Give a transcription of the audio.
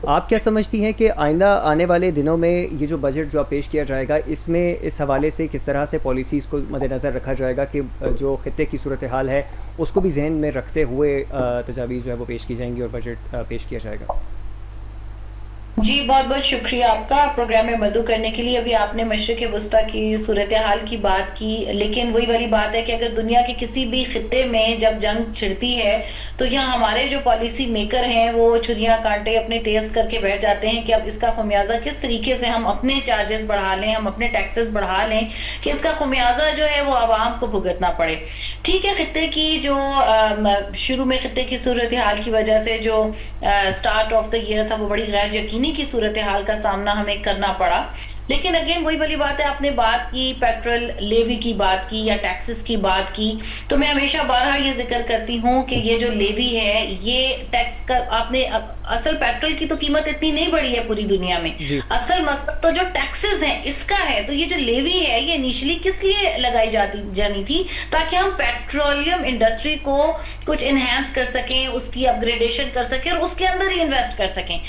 آپ کیا سمجھتی ہیں کہ آئندہ آنے والے دنوں میں یہ جو بجٹ جو پیش کیا جائے گا اس میں اس حوالے سے کس طرح سے پالیسیز کو مد نظر رکھا جائے گا کہ جو خطے کی صورتحال ہے اس کو بھی ذہن میں رکھتے ہوئے تجاویز جو ہے وہ پیش کی جائیں گی اور بجٹ پیش کیا جائے گا؟ جی بہت بہت شکریہ آپ کا پروگرام میں مدعو کرنے کے لیے. ابھی آپ نے مشرق وسطیٰ کی صورتحال کی بات کی، لیکن وہی والی بات ہے کہ اگر دنیا کے کسی بھی خطے میں جب جنگ چھڑتی ہے تو یہاں ہمارے جو پالیسی میکر ہیں وہ چھریاں کانٹے اپنے تیز کر کے بیٹھ جاتے ہیں کہ اب اس کا خمیازہ کس طریقے سے ہم اپنے چارجز بڑھا لیں، ہم اپنے ٹیکسز بڑھا لیں کہ اس کا خمیازہ جو ہے وہ عوام کو بھگتنا پڑے. ٹھیک ہے، خطے کی جو شروع میں خطے کی صورتحال کی وجہ سے جو سٹارٹ آف دا ایئر تھا وہ بڑی غیر یقینی کی صورتحال کا سامنا ہمیں کرنا پڑا. لیکن اگین وہی والی بات ہے، آپ نے بات کی پیٹرول لیوی کی بات کی یا ٹیکسز کی بات کی، تو میں ہمیشہ بارہا یہ ذکر کرتی ہوں کہ یہ جو لیوی ہے یہ ٹیکس کا آپ نے اصل پیٹرول کی تو قیمت اتنی نہیں بڑھی ہے پوری دنیا میں. جی. اصل مسئلہ تو جو ٹیکسز ہیں اس کا ہے. تو یہ جو لیوی ہے یہ انیشلی کس لیے لگائی جانی تھی؟ تاکہ ہم پیٹرولیم انڈسٹری کو کچھ انہینس کر سکیں، اس کی اپ گریڈیشن کر سکیں اور اس کے اندر ہی انویسٹ کر سکیں.